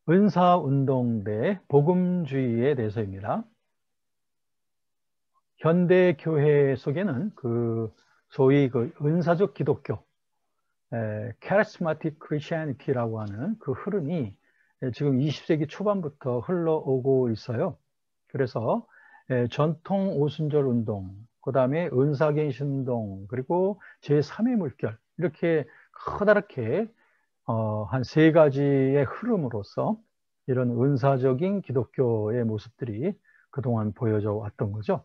은사운동 대 복음주의에 대해서입니다. 현대 교회 속에는 소위 은사적 기독교, charismatic Christianity라고 하는 그 흐름이 지금 20세기 초반부터 흘러오고 있어요. 그래서 전통 오순절 운동, 그 다음에 은사갱신 운동, 그리고 제3의 물결, 이렇게 커다랗게 한 세 가지의 흐름으로서 이런 은사적인 기독교의 모습들이 그동안 보여져 왔던 거죠.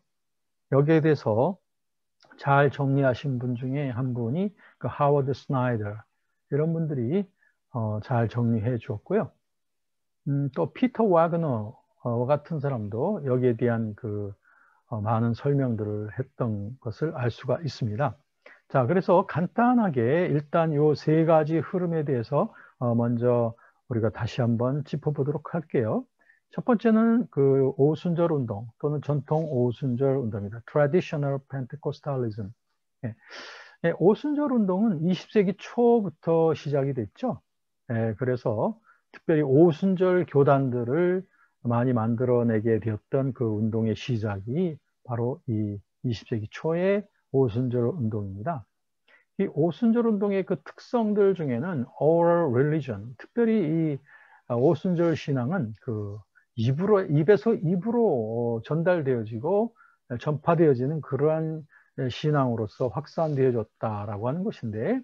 여기에 대해서 잘 정리하신 분 중에 한 분이 그 하워드 스나이더, 이런 분들이 잘 정리해 주었고요. 또 피터 와그너 같은 사람도 여기에 대한 많은 설명들을 했던 것을 알 수가 있습니다. 자, 그래서 간단하게 일단 요 세 가지 흐름에 대해서 먼저 우리가 다시 한번 짚어보도록 할게요. 첫 번째는 그 오순절 운동 또는 전통 오순절 운동입니다. Traditional Pentecostalism. 예. 예, 오순절 운동은 20세기 초부터 시작이 됐죠. 예, 그래서 특별히 오순절 교단들을 많이 만들어내게 되었던 그 운동의 시작이 바로 이 20세기 초의 오순절 운동입니다. 이 오순절 운동의 그 특성들 중에는 oral religion, 특별히 이 오순절 신앙은 입에서 입으로 전달되어지고 전파되어지는 그러한 신앙으로서 확산되어졌다라고 하는 것인데,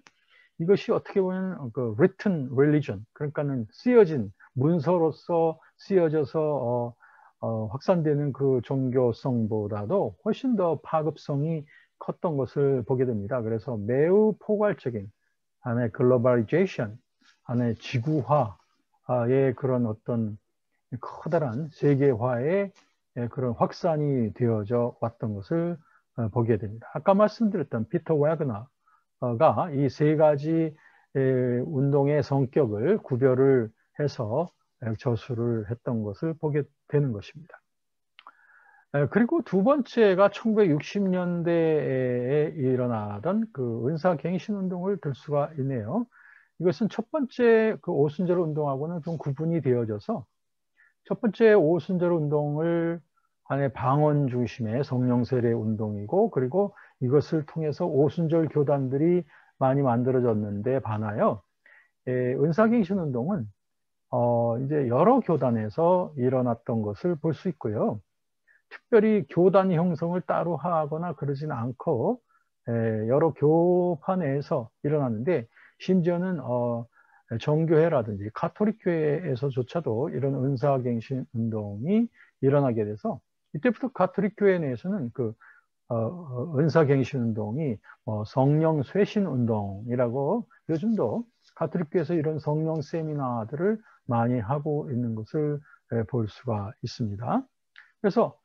이것이 어떻게 보면 written religion, 그러니까는 쓰여진 문서로서 쓰여져서 확산되는 그 종교성보다도 훨씬 더 파급성이 컸던 것을 보게 됩니다. 그래서 매우 포괄적인 안에 글로벌리제이션, 안에 지구화의 그런 어떤 커다란 세계화의 그런 확산이 되어져 왔던 것을 보게 됩니다. 아까 말씀드렸던 피터 와그너가 이 세 가지 운동의 성격을 구별을 해서 저술을 했던 것을 보게 되는 것입니다. 그리고 두 번째가 1960년대에 일어나던 그 은사갱신 운동을 들 수가 있네요. 이것은 첫 번째 그 오순절 운동하고는 좀 구분이 되어져서, 첫 번째 오순절 운동을 안에 방언 중심의 성령 세례 운동이고, 그리고 이것을 통해서 오순절 교단들이 많이 만들어졌는데 반하여 은사갱신 운동은 이제 여러 교단에서 일어났던 것을 볼 수 있고요. 특별히 교단 형성을 따로 하거나 그러지는 않고 여러 교파 내에서 일어났는데, 심지어는 정교회라든지 가톨릭 교회에서조차도 이런 은사갱신 운동이 일어나게 돼서, 이때부터 가톨릭 교회 내에서는 은사갱신 운동이 성령 쇄신 운동이라고, 요즘도 가톨릭 교회에서 이런 성령 세미나들을 많이 하고 있는 것을 볼 수가 있습니다. 그래서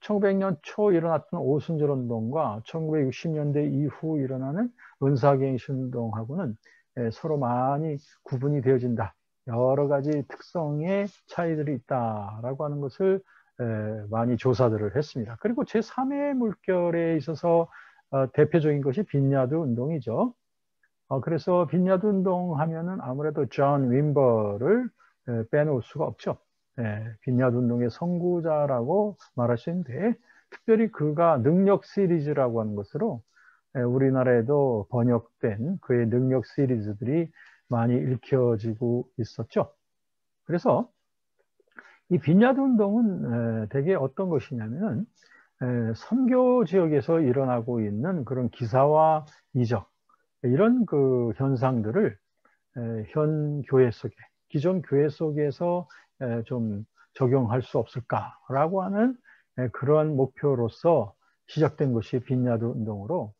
1900년 초 일어났던 오순절 운동과 1960년대 이후 일어나는 은사갱신 운동하고는 서로 많이 구분이 되어진다. 여러 가지 특성의 차이들이 있다라고 하는 것을 많이 조사들을 했습니다. 그리고 제3의 물결에 있어서 대표적인 것이 빈야드 운동이죠. 그래서 빈야드 운동 하면은 아무래도 존 윈버를 빼놓을 수가 없죠. 빈야드 운동의 선구자라고 말할 수 있는데, 특별히 그가 능력 시리즈라고 하는 것으로 우리나라에도 번역된 그의 능력 시리즈들이 많이 읽혀지고 있었죠. 그래서 이 빈야드 운동은 대개 어떤 것이냐면은 선교 지역에서 일어나고 있는 그런 기사와 이적, 이런 그 현상들을 현 교회 속에, 기존 교회 속에서 좀 적용할 수 없을까라고 하는 그러한 목표로서 시작된 것이 빈야드 운동으로,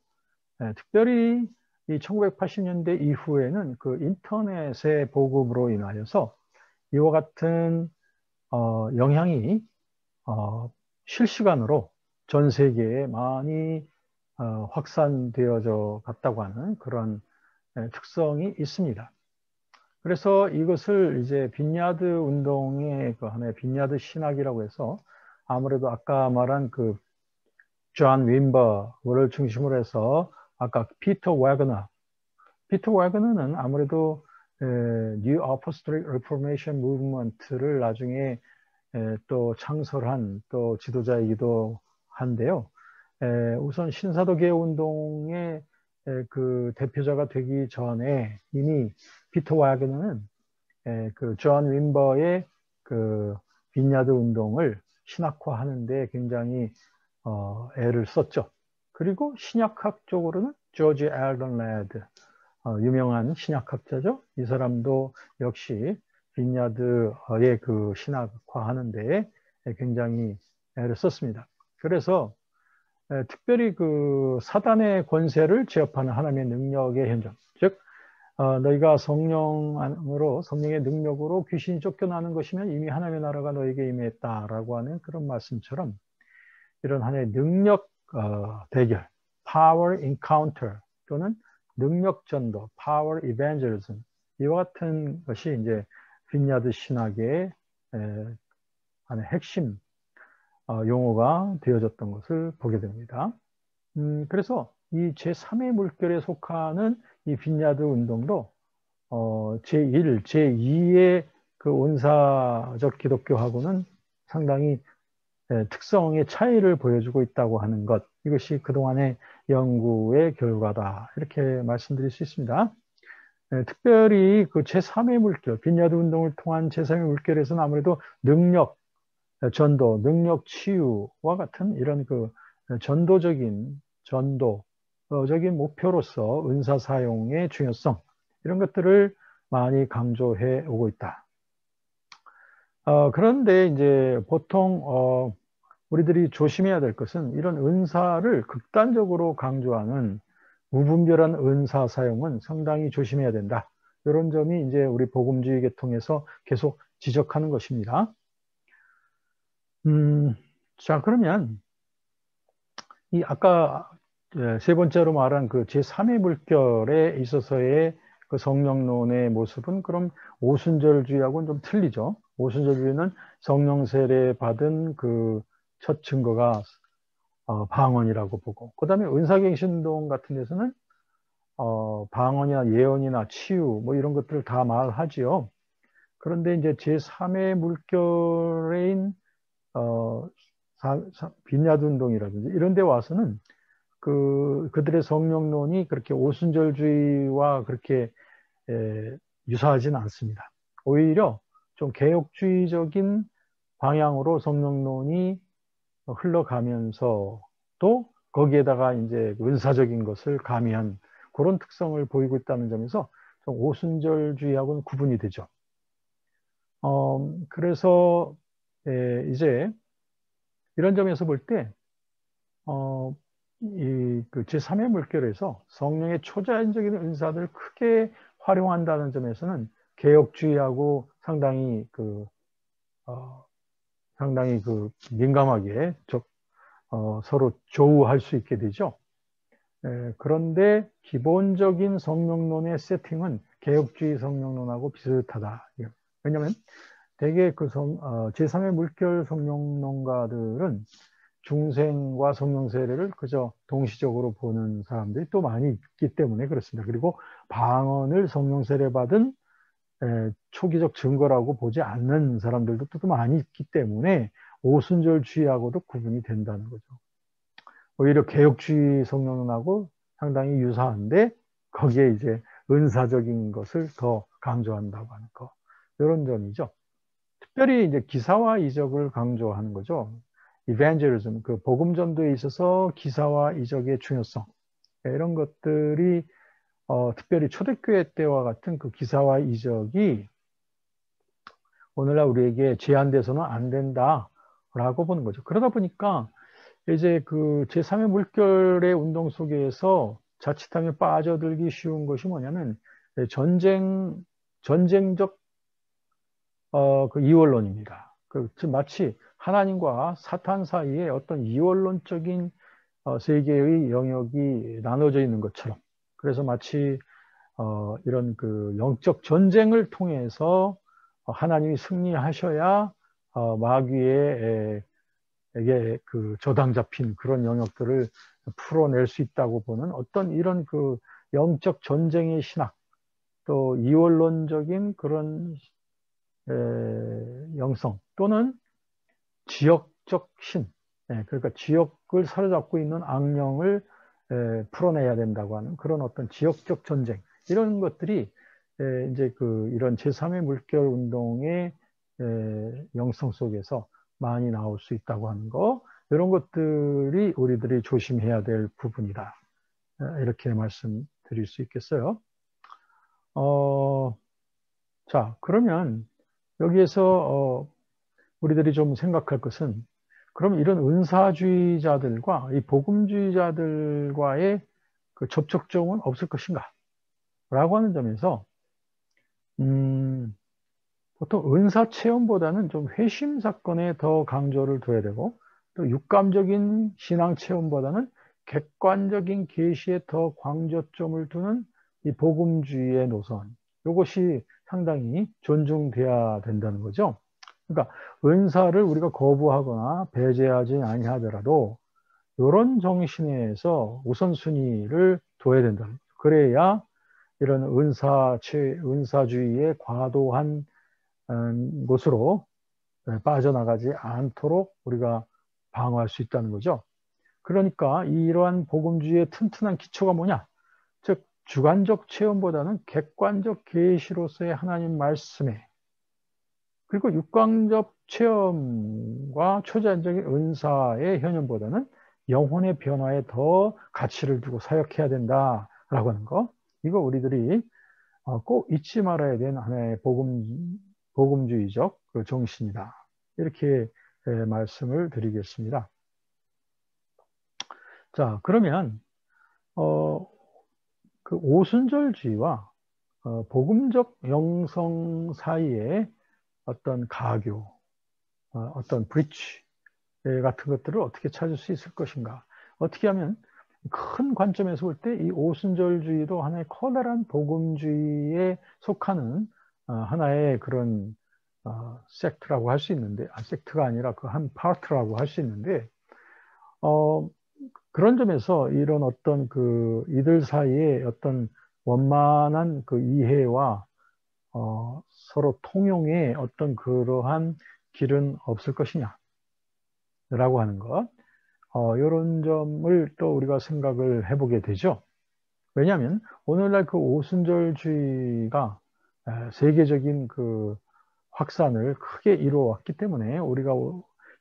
특별히 이 1980년대 이후에는 그 인터넷의 보급으로 인하여서 이와 같은 영향이 실시간으로 전 세계에 많이 확산되어져 갔다고 하는 그런 특성이 있습니다. 그래서 이것을 이제 빈야드 운동의 그 하나의 빈야드 신학이라고 해서, 아무래도 아까 말한 그 존 윈버를 중심으로 해서 아까 피터 와그너는 아무래도 New Apostolic Reformation Movement를 나중에 또 창설한 또 지도자이기도 한데요. 우선 신사도개혁 운동의 그 대표자가 되기 전에 이미 피터 와그너는 그 존 윈버의 그 빈야드 운동을 신학화하는데 굉장히 애를 썼죠. 그리고 신약학 쪽으로는 조지 앨런 레드, 유명한 신약학자죠. 이 사람도 역시 빈야드의 그 신학화하는데 굉장히 애를 썼습니다. 그래서 특별히 그 사단의 권세를 제압하는 하나님의 능력의 현장, 즉 너희가 성령으로 성령의 능력으로 귀신이 쫓겨나는 것이면 이미 하나님의 나라가 너에게 임했다라고 하는 그런 말씀처럼 이런 하나의 능력 대결, power encounter 또는 능력 전도, power evangelism 이와 같은 것이 이제 빈야드 신학의 하나의 핵심 용어가 되어졌던 것을 보게 됩니다. 그래서 이 제3의 물결에 속하는 이 빈야드 운동도 제1, 제2의 그 온사적 기독교하고는 상당히 특성의 차이를 보여주고 있다고 하는 것, 이것이 그동안의 연구의 결과다 이렇게 말씀드릴 수 있습니다. 특별히 그 제3의 물결, 빈야드 운동을 통한 제3의 물결에서는 아무래도 능력, 전도, 능력 치유와 같은 이런 그 전도적인 목표로서 은사 사용의 중요성 이런 것들을 많이 강조해 오고 있다. 그런데 이제 보통 우리들이 조심해야 될 것은 이런 은사를 극단적으로 강조하는 무분별한 은사 사용은 상당히 조심해야 된다. 이런 점이 이제 우리 복음주의 계통에서 계속 지적하는 것입니다. 자, 그러면 이 아까 세 번째로 말한 그 제3의 물결에 있어서의 그 성령론의 모습은 그럼 오순절주의하고는 좀 틀리죠. 오순절주의는 성령 세례 받은 그 첫 증거가 방언이라고 보고, 그 다음에 은사갱신운동 같은 데서는 방언이나 예언이나 치유 뭐 이런 것들을 다 말하지요. 그런데 이제 제3의 물결인 빈야드 운동이라든지 이런 데 와서는 그들의 성령론이 그렇게 오순절주의와 그렇게 유사하지는 않습니다. 오히려 좀 개혁주의적인 방향으로 성령론이 흘러가면서도 거기에다가 이제 은사적인 것을 가미한 그런 특성을 보이고 있다는 점에서 좀 오순절주의하고는 구분이 되죠. 그래서 이제 이런 점에서 볼 때 그 제3의 물결에서 성령의 초자연적인 은사들을 크게 활용한다는 점에서는 개혁주의하고 상당히 민감하게 서로 조우할 수 있게 되죠. 그런데 기본적인 성령론의 세팅은 개혁주의 성령론하고 비슷하다. 왜냐하면 대개 제3의 물결 성령론가들은 중생과 성령 세례를 그저 동시적으로 보는 사람들이 또 많이 있기 때문에 그렇습니다. 그리고 방언을 성령 세례 받은 초기적 증거라고 보지 않는 사람들도 또 많이 있기 때문에 오순절주의하고도 구분이 된다는 거죠. 오히려 개혁주의 성령론하고 상당히 유사한데 거기에 이제 은사적인 것을 더 강조한다고 하는 거, 이런 점이죠. 특별히 이제 기사와 이적을 강조하는 거죠. 이벤젤리즘, 그 복음 전도에 있어서 기사와 이적의 중요성, 이런 것들이 특별히 초대교회 때와 같은 그 기사와 이적이 오늘날 우리에게 제한돼서는 안 된다라고 보는 거죠. 그러다 보니까 이제 그 제3의 물결의 운동 속에서 자칫하면 빠져들기 쉬운 것이 뭐냐면 전쟁적 그 이원론입니다. 마치 하나님과 사탄 사이에 어떤 이원론적인 세계의 영역이 나눠져 있는 것처럼, 그래서 마치 이런 그 영적 전쟁을 통해서 하나님이 승리하셔야 마귀에게 그 저당 잡힌 그런 영역들을 풀어낼 수 있다고 보는 어떤 이런 그 영적 전쟁의 신학, 또 이원론적인 그런 영성 또는 지역적 신, 그러니까 지역을 사로잡고 있는 악령을 풀어내야 된다고 하는 그런 어떤 지역적 전쟁, 이런 것들이 이제 이런 제3의 물결 운동의 영성 속에서 많이 나올 수 있다고 하는 거, 이런 것들이 우리들이 조심해야 될 부분이다. 이렇게 말씀드릴 수 있겠어요. 자, 그러면 여기에서 우리들이 좀 생각할 것은, 그럼 이런 은사주의자들과 이 복음주의자들과의 그 접촉점은 없을 것인가? 라고 하는 점에서 보통 은사 체험보다는 좀 회심 사건에 더 강조를 둬야 되고, 또 육감적인 신앙 체험보다는 객관적인 계시에 더 강조점을 두는 이 복음주의의 노선, 이것이 상당히 존중돼야 된다는 거죠. 그러니까 은사를 우리가 거부하거나 배제하지 아니하더라도 이런 정신에서 우선순위를 둬야 된다. 그래야 이런 은사주의의 과도한 곳으로 빠져나가지 않도록 우리가 방어할 수 있다는 거죠. 그러니까 이러한 복음주의의 튼튼한 기초가 뭐냐? 즉 주관적 체험보다는 객관적 계시로서의 하나님 말씀에, 그리고 육광적 체험과 초자연적인 은사의 현현보다는 영혼의 변화에 더 가치를 두고 사역해야 된다라고 하는 거, 이거 우리들이 꼭 잊지 말아야 되는 하나의 복음주의적 그 정신이다. 이렇게 말씀을 드리겠습니다. 자, 그러면 그 오순절주의와 복음적 영성 사이에 어떤 가교, 어떤 브릿지 같은 것들을 어떻게 찾을 수 있을 것인가? 어떻게 하면 큰 관점에서 볼 때 이 오순절주의도 하나의 커다란 복음주의에 속하는 하나의 그런 섹트라고 할 수 있는데, 섹트가 아니라 그 한 파트라고 할 수 있는데, 그런 점에서 이런 어떤 이들 사이에 어떤 원만한 그 이해와 서로 통용의 어떤 그러한 길은 없을 것이냐 라고 하는 것, 이런 점을 또 우리가 생각을 해보게 되죠. 왜냐하면 오늘날 그 오순절주의가 세계적인 그 확산을 크게 이루어왔기 때문에 우리가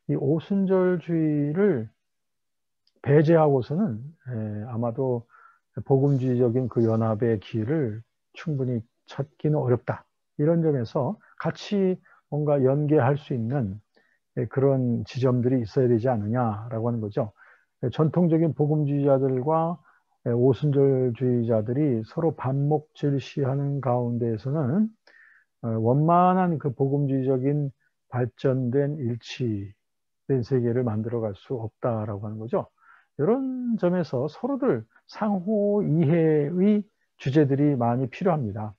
이 오순절주의를 배제하고서는 아마도 복음주의적인 그 연합의 길을 충분히 찾기는 어렵다. 이런 점에서 같이 뭔가 연계할 수 있는 그런 지점들이 있어야 되지 않느냐라고 하는 거죠. 전통적인 복음주의자들과 오순절주의자들이 서로 반목질시하는 가운데에서는 원만한 그 복음주의적인 발전된 일치된 세계를 만들어갈 수 없다라고 하는 거죠. 이런 점에서 서로들 상호 이해의 주제들이 많이 필요합니다.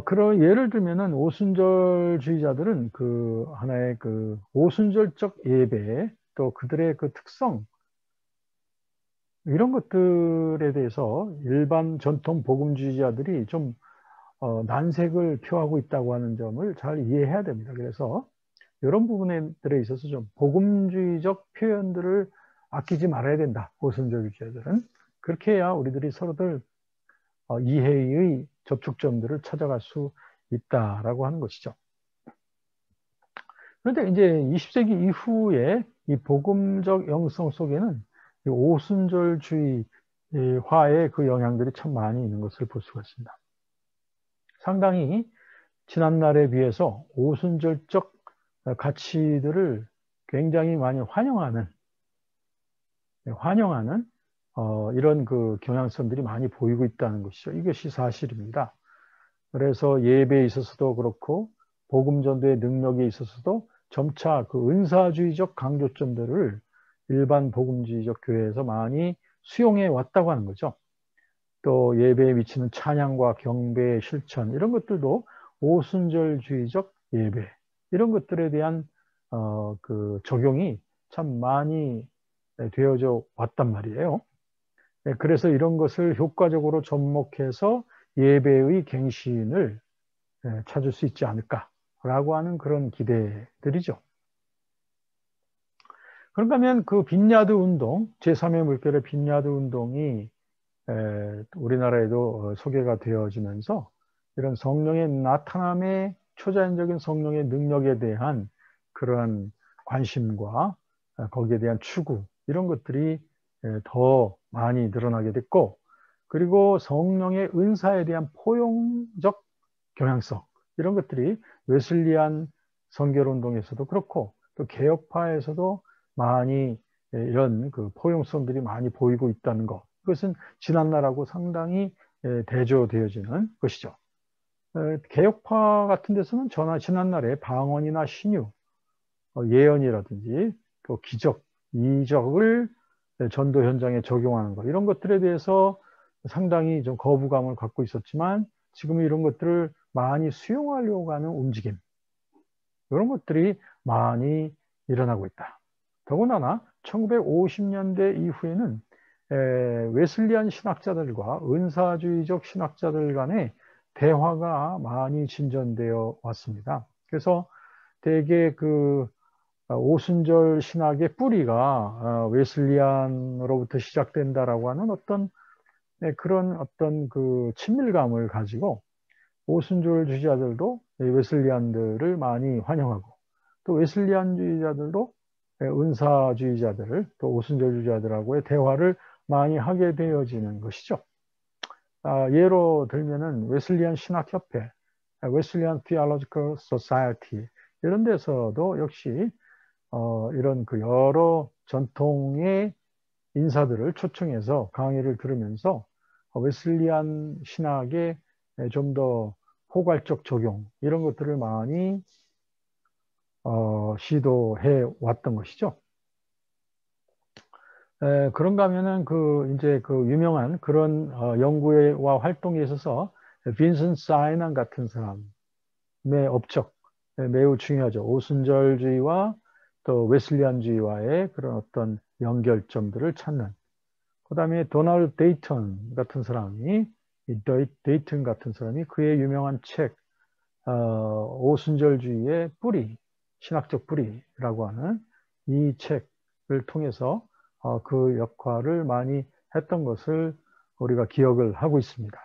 그런 예를 들면은 오순절주의자들은 그 하나의 그 오순절적 예배, 또 그들의 그 특성, 이런 것들에 대해서 일반 전통 복음주의자들이 좀 난색을 표하고 있다고 하는 점을 잘 이해해야 됩니다. 그래서 이런 부분들에 있어서 좀 복음주의적 표현들을 아끼지 말아야 된다. 오순절주의자들은. 그렇게 해야 우리들이 서로들 이해의 접촉점들을 찾아갈 수 있다라고 하는 것이죠. 그런데 이제 20세기 이후에 이 복음적 영성 속에는 이 오순절주의화의 그 영향들이 참 많이 있는 것을 볼 수가 있습니다. 상당히 지난날에 비해서 오순절적 가치들을 굉장히 많이 환영하는 이런 그 경향성들이 많이 보이고 있다는 것이죠. 이것이 사실입니다. 그래서 예배에 있어서도 그렇고 복음 전도의 능력에 있어서도 점차 그 은사주의적 강조점들을 일반 복음주의적 교회에서 많이 수용해 왔다고 하는 거죠. 또 예배에 미치는 찬양과 경배의 실천, 이런 것들도 오순절주의적 예배, 이런 것들에 대한 그 적용이 참 많이 되어져 왔단 말이에요. 그래서 이런 것을 효과적으로 접목해서 예배의 갱신을 찾을 수 있지 않을까라고 하는 그런 기대들이죠. 그런가 하면 그 빈야드 운동, 제3의 물결의 빈야드 운동이 우리나라에도 소개가 되어지면서 이런 성령의 나타남의 초자연적인 성령의 능력에 대한 그러한 관심과 거기에 대한 추구 이런 것들이 더 많이 늘어나게 됐고, 그리고 성령의 은사에 대한 포용적 경향성 이런 것들이 웨슬리안 선결운동에서도 그렇고 또 개혁파에서도 많이 이런 그 포용성들이 많이 보이고 있다는 것, 그것은 지난날하고 상당히 대조되어지는 것이죠. 개혁파 같은 데서는 지난날에 방언이나 신유, 예언이라든지 또 기적, 이적을 전도 현장에 적용하는 것, 이런 것들에 대해서 상당히 좀 거부감을 갖고 있었지만 지금 이런 것들을 많이 수용하려고 하는 움직임, 이런 것들이 많이 일어나고 있다. 더군다나 1950년대 이후에는 웨슬리안 신학자들과 은사주의적 신학자들 간의 대화가 많이 진전되어 왔습니다. 그래서 대개 그 오순절 신학의 뿌리가 웨슬리안으로부터 시작된다라고 하는 그런 어떤 그 친밀감을 가지고 오순절 주의자들도 웨슬리안들을 많이 환영하고 또 웨슬리안주의자들도 은사주의자들 또 오순절주의자들하고의 대화를 많이 하게 되어지는 것이죠. 예로 들면은 웨슬리안 신학협회, 웨슬리안 Theological Society 이런 데서도 역시 이런 그 여러 전통의 인사들을 초청해서 강의를 들으면서 웨슬리안 신학의 좀 더 포괄적 적용 이런 것들을 많이 시도해 왔던 것이죠. 그런가 하면은 이제 유명한 그런 연구와 활동에 있어서 빈슨 사이먼 같은 사람의 업적 매우 중요하죠. 오순절주의와 또 웨슬리안주의와의 그런 어떤 연결점들을 찾는. 그 다음에 도널드 데이턴 같은 사람이 그의 유명한 책 오순절주의의 뿌리, 신학적 뿌리라고 하는 이 책을 통해서 그 역할을 많이 했던 것을 우리가 기억을 하고 있습니다.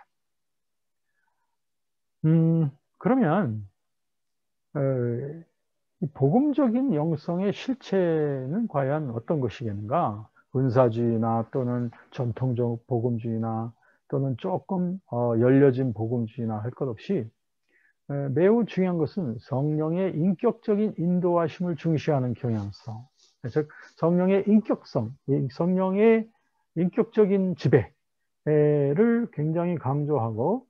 그러면 이 복음적인 영성의 실체는 과연 어떤 것이겠는가? 은사주의나 또는 전통적 복음주의나 또는 조금 열려진 복음주의나 할 것 없이 매우 중요한 것은 성령의 인격적인 인도하심을 중시하는 경향성, 즉 성령의 인격성, 성령의 인격적인 지배를 굉장히 강조하고,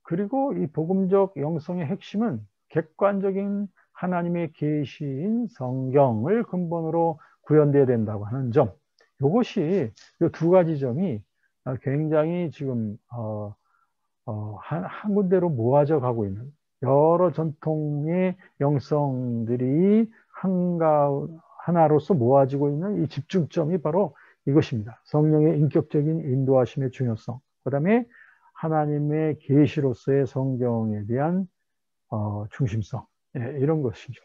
그리고 이 복음적 영성의 핵심은 객관적인 하나님의 계시인 성경을 근본으로 구현되어야 된다고 하는 점, 이것이 이 두 가지 점이 굉장히 지금 한 군데로 모아져 가고 있는 여러 전통의 영성들이 하나로서 모아지고 있는 이 집중점이 바로 이것입니다. 성령의 인격적인 인도하심의 중요성, 그 다음에 하나님의 계시로서의 성경에 대한 중심성, 이런 것이죠.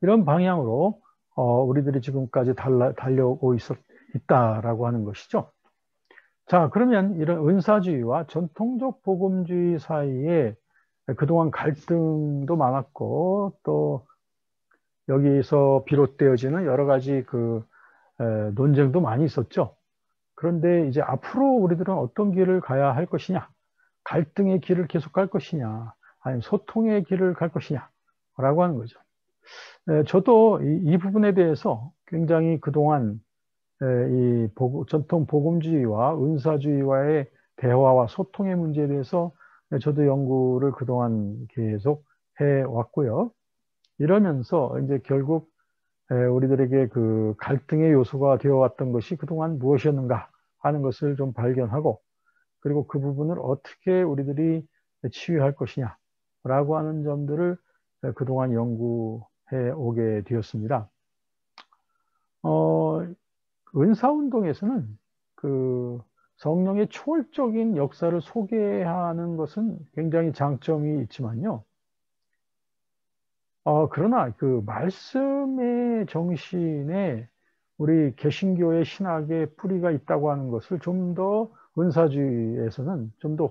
이런 방향으로 우리들이 지금까지 달려오고 있다라고 하는 것이죠. 자, 그러면 이런 은사주의와 전통적 복음주의 사이에 그동안 갈등도 많았고 또 여기서 비롯되어지는 여러 가지 논쟁도 많이 있었죠. 그런데 이제 앞으로 우리들은 어떤 길을 가야 할 것이냐, 갈등의 길을 계속 갈 것이냐, 아니면 소통의 길을 갈 것이냐라고 하는 거죠. 저도 이 부분에 대해서 굉장히 그동안 이 전통 복음주의와 은사주의와의 대화와 소통의 문제에 대해서 저도 연구를 그동안 계속 해 왔고요. 이러면서 이제 결국 우리들에게 그 갈등의 요소가 되어 왔던 것이 그동안 무엇이었는가 하는 것을 좀 발견하고, 그리고 그 부분을 어떻게 우리들이 치유할 것이냐라고 하는 점들을 그동안 연구해 오게 되었습니다. 은사운동에서는 그 성령의 초월적인 역사를 소개하는 것은 굉장히 장점이 있지만요. 그러나 그 말씀의 정신에 우리 개신교의 신학의 뿌리가 있다고 하는 것을 좀 더 은사주의에서는 좀 더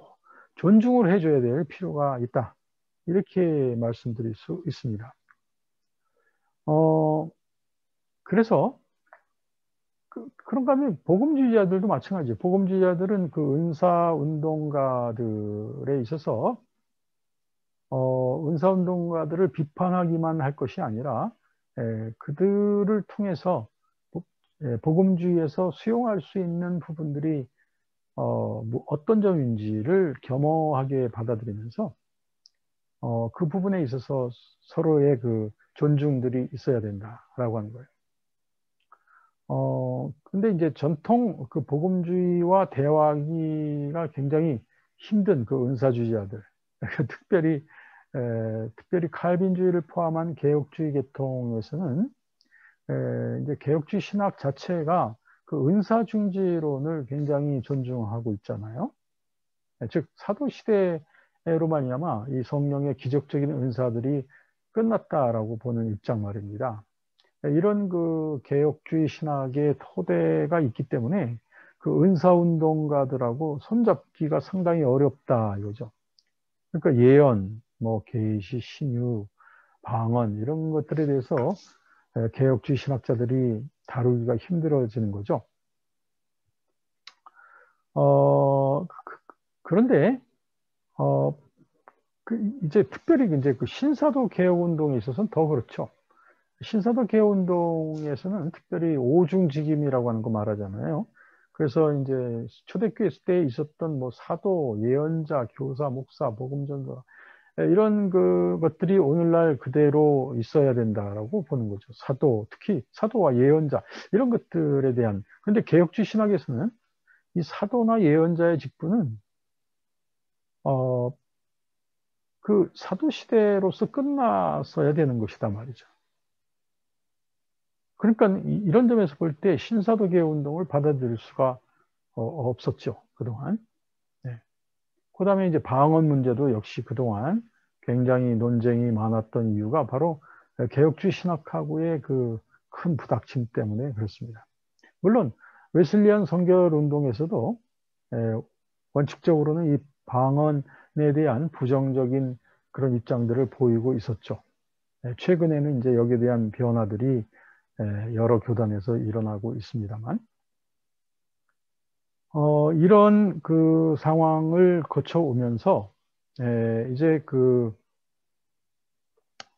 존중을 해줘야 될 필요가 있다. 이렇게 말씀드릴 수 있습니다. 그래서 그런가 하면 복음주의자들도 마찬가지예요. 복음주의자들은 그 은사 운동가들에 있어서 은사 운동가들을 비판하기만 할 것이 아니라 그들을 통해서 복음주의에서 수용할 수 있는 부분들이 뭐 어떤 점인지를 겸허하게 받아들이면서 그 부분에 있어서 서로의 그 존중들이 있어야 된다라고 하는 거예요. 근데 이제 전통 그 복음주의와 대화하기가 굉장히 힘든 그 은사주의자들, 특별히 칼빈주의를 포함한 개혁주의 계통에서는 이제 개혁주의 신학 자체가 그 은사중지론을 굉장히 존중하고 있잖아요. 즉 사도 시대로 말미암아 이 성령의 기적적인 은사들이 끝났다라고 보는 입장 말입니다. 이런 그 개혁주의 신학의 토대가 있기 때문에 그 은사운동가들하고 손잡기가 상당히 어렵다 이거죠. 그러니까 예언, 뭐 계시, 신유, 방언 이런 것들에 대해서 개혁주의 신학자들이 다루기가 힘들어지는 거죠. 그런데 이제 특별히 이제 그 신사도 개혁 운동에 있어서는 더 그렇죠. 신사도 개혁 운동에서는 특별히 오중직임이라고 하는 거 말하잖아요. 그래서 이제 초대교회 때 있었던 뭐 사도, 예언자, 교사, 목사, 복음전도 이런 그 것들이 오늘날 그대로 있어야 된다라고 보는 거죠. 사도, 특히 사도와 예언자 이런 것들에 대한. 그런데 개혁주의 신학에서는 이 사도나 예언자의 직분은 그 사도 시대로서 끝났어야 되는 것이다 말이죠. 그러니까 이런 점에서 볼 때 신사도 개혁 운동을 받아들일 수가 없었죠, 그동안. 네. 그 다음에 이제 방언 문제도 역시 그동안 굉장히 논쟁이 많았던 이유가 바로 개혁주의 신학하고의 그 큰 부닥침 때문에 그렇습니다. 물론 웨슬리안 성결 운동에서도 원칙적으로는 이 방언에 대한 부정적인 그런 입장들을 보이고 있었죠. 최근에는 이제 여기에 대한 변화들이 여러 교단에서 일어나고 있습니다만, 이런 그 상황을 거쳐오면서 이제 그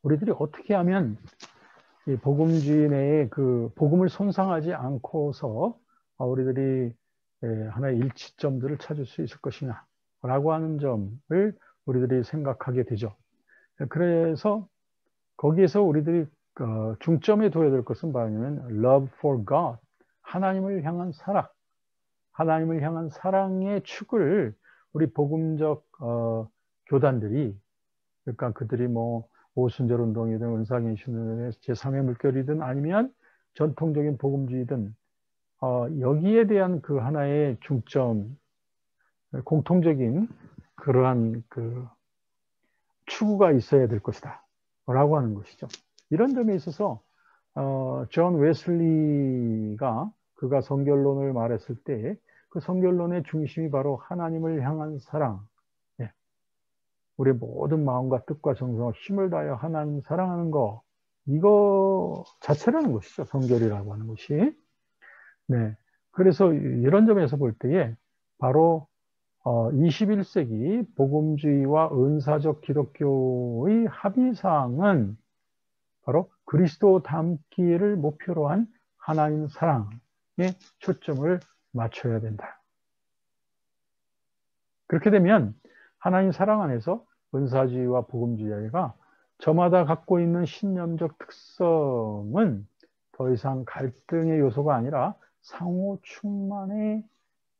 우리들이 어떻게 하면 이 복음주의 내에 그 복음을 손상하지 않고서 우리들이 하나의 일치점들을 찾을 수 있을 것이냐라고 하는 점을 우리들이 생각하게 되죠. 그래서 거기에서 우리들이 중점에 둬야 될 것은 뭐냐면 love for God, 하나님을 향한 사랑, 하나님을 향한 사랑의 축을 우리 복음적 교단들이, 그러니까 그들이 뭐 오순절 운동이든 은사갱신운동의 제3의 물결이든 아니면 전통적인 복음주의든 여기에 대한 그 하나의 중점, 공통적인 그러한 그 추구가 있어야 될 것이다 라고 하는 것이죠. 이런 점에 있어서 존 웨슬리가 그가 성결론을 말했을 때 그 성결론의 중심이 바로 하나님을 향한 사랑, 우리의 모든 마음과 뜻과 정성과 힘을 다하여 하나님 사랑하는 거, 이거 자체라는 것이죠. 성결이라고 하는 것이. 네. 그래서 이런 점에서 볼 때에 바로 21세기 복음주의와 은사적 기독교의 합의사항은 바로 그리스도 닮기를 목표로 한 하나님 사랑에 초점을 맞춰야 된다. 그렇게 되면 하나님 사랑 안에서 은사주의와 복음주의가 저마다 갖고 있는 신념적 특성은 더 이상 갈등의 요소가 아니라 상호 충만의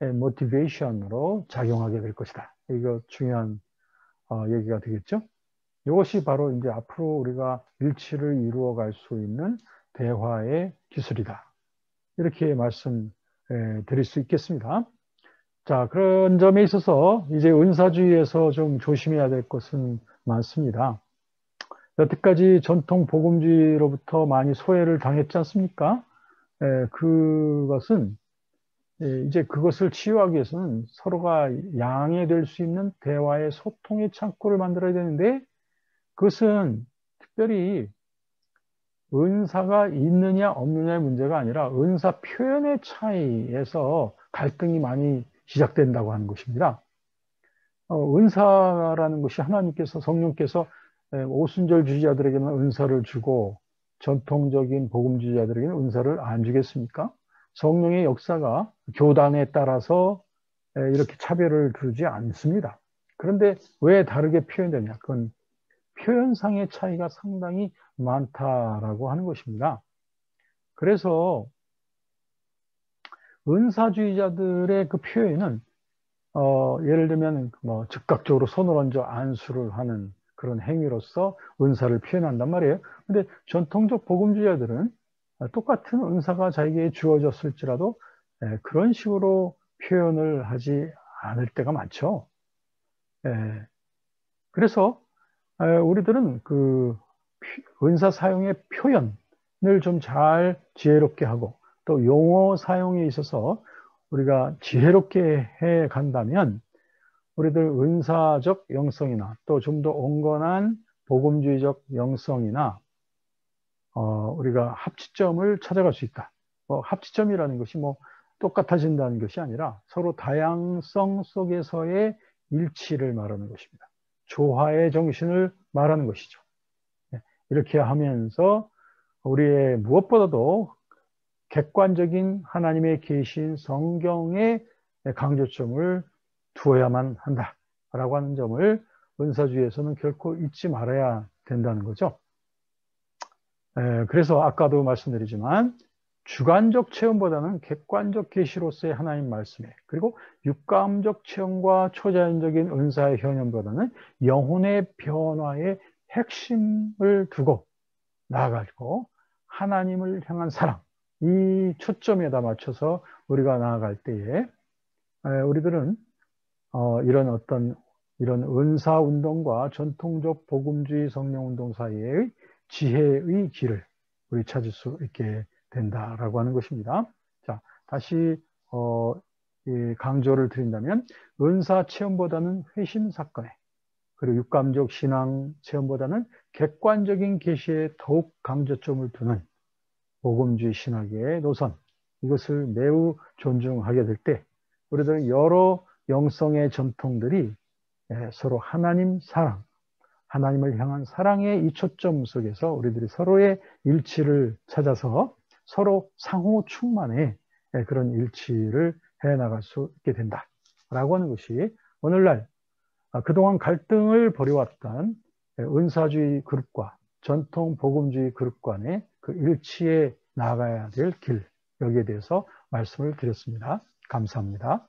모티베이션으로 작용하게 될 것이다. 이거 중요한 얘기가 되겠죠? 이것이 바로 이제 앞으로 우리가 일치를 이루어 갈 수 있는 대화의 기술이다. 이렇게 말씀드릴 드릴 수 있겠습니다. 자, 그런 점에 있어서 이제 은사주의에서 좀 조심해야 될 것은 많습니다. 여태까지 전통 복음주의로부터 많이 소외를 당했지 않습니까? 그것은 이제 그것을 치유하기 위해서는 서로가 양해될 수 있는 대화의 소통의 창구를 만들어야 되는데, 그것은 특별히 은사가 있느냐 없느냐의 문제가 아니라 은사 표현의 차이에서 갈등이 많이 시작된다고 하는 것입니다. 은사라는 것이 하나님께서, 성령께서 오순절주의자들에게는 은사를 주고 전통적인 복음주의자들에게는 은사를 안 주겠습니까? 성령의 역사가 교단에 따라서 이렇게 차별을 두지 않습니다. 그런데 왜 다르게 표현되냐? 그건 표현상의 차이가 상당히 많다라고 하는 것입니다. 그래서 은사주의자들의 그 표현은 예를 들면 뭐 즉각적으로 손을 얹어 안수를 하는 그런 행위로서 은사를 표현한단 말이에요. 근데 전통적 복음주의자들은 똑같은 은사가 자기에게 주어졌을지라도 그런 식으로 표현을 하지 않을 때가 많죠. 그래서 우리들은 그 은사 사용의 표현을 좀 잘 지혜롭게 하고 또 용어 사용에 있어서 우리가 지혜롭게 해 간다면 우리들 은사적 영성이나 또 좀 더 온건한 복음주의적 영성이나 우리가 합치점을 찾아갈 수 있다. 합치점이라는 것이 뭐 똑같아진다는 것이 아니라 서로 다양성 속에서의 일치를 말하는 것입니다. 조화의 정신을 말하는 것이죠. 이렇게 하면서 우리의 무엇보다도 객관적인 하나님의 계신 성경의 강조점을 두어야만 한다라고 하는 점을 은사주의에서는 결코 잊지 말아야 된다는 거죠. 그래서 아까도 말씀드리지만 주관적 체험보다는 객관적 계시로서의 하나님 말씀에, 그리고 육감적 체험과 초자연적인 은사의 현현보다는 영혼의 변화의 핵심을 두고 나아가고 하나님을 향한 사랑, 이 초점에다 맞춰서 우리가 나아갈 때에 우리들은 이런 은사 운동과 전통적 복음주의 성령 운동 사이의 지혜의 길을 우리 찾을 수 있게 된다라고 하는 것입니다. 자, 다시 강조를 드린다면 은사 체험보다는 회심 사건에, 그리고 육감적 신앙 체험보다는 객관적인 계시에 더욱 강조점을 두는 복음주의 신학의 노선, 이것을 매우 존중하게 될 때 우리들은 여러 영성의 전통들이 서로 하나님 사랑, 하나님을 향한 사랑의 이 초점 속에서 우리들이 서로의 일치를 찾아서 서로 상호 충만의 그런 일치를 해나갈 수 있게 된다라고 하는 것이 오늘날 그동안 갈등을 벌여왔던 은사주의 그룹과 전통 복음주의 그룹 간의 그 일치에 나아가야 될 길, 여기에 대해서 말씀을 드렸습니다. 감사합니다.